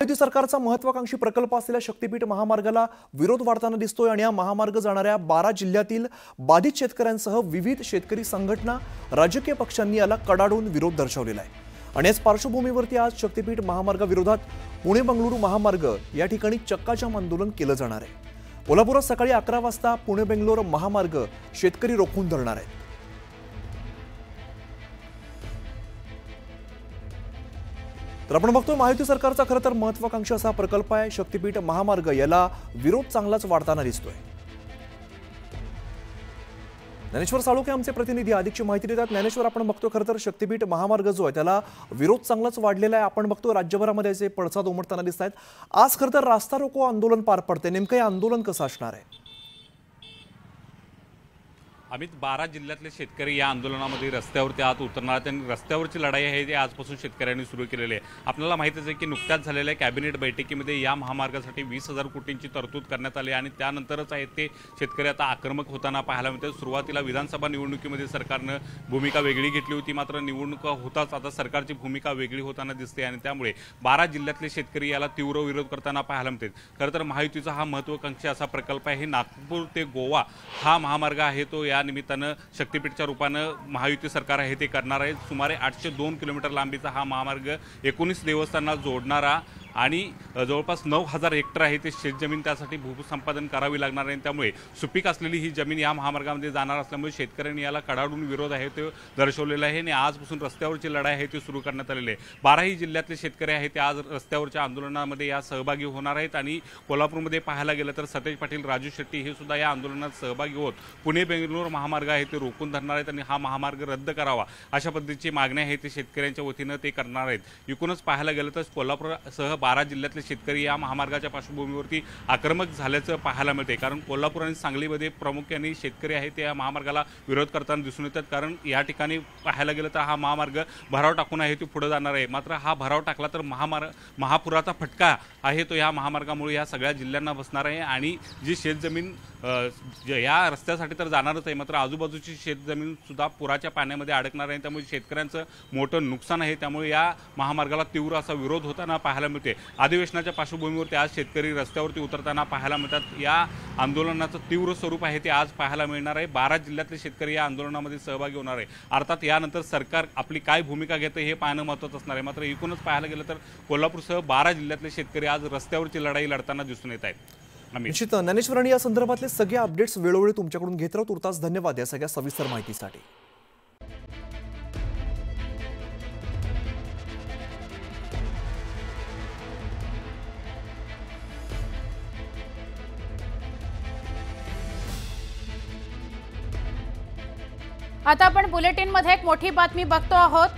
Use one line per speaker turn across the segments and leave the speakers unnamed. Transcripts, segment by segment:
युती सरकारचा महत्त्वाकांक्षी प्रकल्प असलेल्या शक्तीपीठ महामार्गाला विरोध वाढताना दिसतोय आणि या महामार्ग जाणाऱ्या 12 जिल्ह्यातील बाधित शेतकऱ्यांसह विविध शेतकरी संघटना, राजकीय पक्षांनी याला कडाडून विरोध दर्शवलेला आहे। आणि याच पार्श्वभूमीवरती आज शक्तीपीठ महामार्गाविरोधात पुणे बेंगळुरू महामार्ग या ठिकाणी चक्काजाम आंदोलन केलं जाणार आहे। कोल्हापुरात सकाळी 11 वाजता पुणे बेंगळुरू महामार्ग शेतकरी रोखून धरणार आहेत। तर आपण बघतोय महायुती सरकारचा खरं तर महत्त्वाकांक्षी असा प्रकल्प आहे शक्तीपीठ महामार्ग, याला विरोध चांगलाच वाढताना दिसतोय। ज्ञानेश्वर साळुंखे आमचे प्रतिनिधी अधिकची माहिती देतात। ज्ञानेश्वर, आपण बघतोय खरं तर शक्तीपीठ महामार्ग जो आहे त्याला विरोध चांगलाच वाढलेला आहे। आपण बघतोय राज्यभरामध्ये असे पडसाद उमटताना दिसत आहेत। आज खरं तर रास्ता रोको आंदोलन पार पडते, नेमकं हे आंदोलन कसं असणार आहे?
अमित, 12 जिल्ह्यातले शेतकरी या आंदोलनामध्ये रस्त्यावरती आज उतरणार आहेत आणि रस्त्यावरची लढाई आहे ती आजपासून शेतकऱ्यांनी सुरू केलेली आहे। आपल्याला माहितीच आहे की नुकत्याच झालेल्या कॅबिनेट बैठकीमध्ये या महामार्गासाठी 20,000 कोटींची तरतूद करण्यात आली आणि त्यानंतरच आहे ते शेतकरी आता आक्रमक होताना पाहायला मिळते। सुरुवातीला विधानसभा निवडणुकीमध्ये सरकारनं भूमिका वेगळी घेतली होती, मात्र निवडणुका होताच आता सरकारची भूमिका वेगळी होताना दिसते आणि त्यामुळे 12 जिल्ह्यातले शेतकरी याला तीव्र विरोध करताना पाहायला मिळते। खरं तर महायुतीचा हा महत्त्वाकांक्षी असा प्रकल्प आहे। नागपूर ते गोवा हा महामार्ग आहे तो या निमित्तानं शक्तीपीठच्या रूपानं महायुती सरकार आहे ते करणार आहे। सुमारे 802 किलोमीटर लांबीचा हा महामार्ग 19 देवस्थानांना जोडणारा आणि जवळपास 9,000 हेक्टर आहे ते शेतजमीन त्यासाठी भूसंपादन करावी लागणार आहे। त्यामुळे सुपीक असलेली ही जमीन या महामार्गामध्ये जाणार असल्यामुळे शेतकऱ्यांनी याला कडाडून विरोध आहे ते दर्शवलेला आहे आणि आजपासून रस्त्यावरची लढाई आहे ती सुरू करण्यात आलेली आहे। 12ही जिल्ह्यातले शेतकरी आहेत ते आज रस्त्यावरच्या आंदोलनामध्ये या सहभागी होणार आहेत आणि कोल्हापूरमध्ये पाहायला गेलं तर सतेज पाटील, राजू शेट्टी हे सुद्धा या आंदोलनात सहभागी होत पुणे बेंगळुरू महामार्ग आहे ते रोखून धरणार आहेत आणि हा महामार्ग रद्द करावा अशा पद्धतीची मागणी आहे ते शेतकऱ्यांच्या वतीनं ते करणार आहेत। एकूणच पाहायला गेलं तर कोल्हापूरसह 12 जिल्ह्यातले शेतकरी या महामार्गाच्या पार्श्वभूमीवरती आक्रमक झाल्याचं पाहायला मिळते। कारण कोल्हापूर आणि सांगलीमध्ये प्रामुख्याने शेतकरी आहेत ते या महामार्गाला विरोध करताना दिसून येतात। कारण या ठिकाणी पाहायला गेलं तर हा महामार्ग भराव टाकून आहे तो पुढे जाणार आहे, मात्र हा भराव टाकला तर महापुराचा फटका आहे तो या महामार्गामुळे या सगळ्या जिल्ह्यांना बसणार आहे आणि जी शेतजमीन या रस्त्यासाठी तर जाणारच आहे, मात्र आजूबाजूची शेतजमीन सुद्धा पुराच्या पाण्यामध्ये अडकणार आहे। त्यामुळे शेतकऱ्यांचं मोठं नुकसान आहे। त्यामुळे या महामार्गाला तीव्र असा विरोध होताना पाहायला मिळते। अधिवेशनाच्या पार्श्वभूमीवरती आज शेतकरी रस्त्यावरती उतरताना पाहायला मिळतात। या आंदोलनाचं तीव्र स्वरूप आहे ते आज पाहायला मिळणार आहे। 12 जिल्ह्यातले शेतकरी या आंदोलनामध्ये सहभागी होणार आहे। अर्थात यानंतर सरकार आपली काय भूमिका घेते हे पाहणं महत्त्वाचं असणार आहे। मात्र एकूणच पाहायला गेलं तर कोल्हापूरसह 12 जिल्ह्यातले शेतकरी आज रस्त्यावरची लढाई लढताना दिसून येत आहेत।
निश्चित ज्ञानेश्वर, आणि या संदर्भातले सगळे अपडेट्स वेळोवेळी तुमच्याकडून घेत राहू। तुर्तास धन्यवाद या सगळ्या सविस्तर माहितीसाठी।
आता आपण बुलेटिन मध्ये एक मोठी बातमी बघतो आहोत।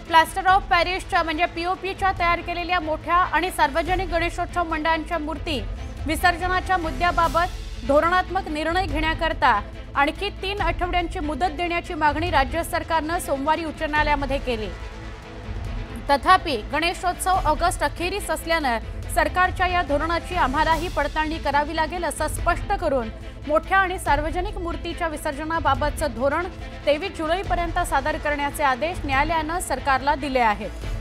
प्लास्टर ऑफ पॅरिसच्या म्हणजे पीओपीच्या तयार केलेल्या मोठ्या आणि सार्वजनिक गणेशोत्सव मंडळांच्या मूर्ती विसर्जनाच्या मुद्द्याबाबत धोरणात्मक निर्णय घेण्याकरता आणखी 3 आठवड्यांची मुदत देण्याची मागणी राज्य सरकारने सोमवारी उच्च न्यायालयामध्ये केली। तथापि गणेशोत्सव ऑगस्ट अखेरीस असल्याने सरकारच्या या धोरणाची आम्हालाही पडताळणी करावी लागेल असं स्पष्ट करून मोठ्या आणि सार्वजनिक मूर्तीच्या विसर्जनाबाबतचं धोरण 23 जुलैपर्यंत सादर करण्याचे आदेश न्यायालयाने सरकारला दिले आहेत।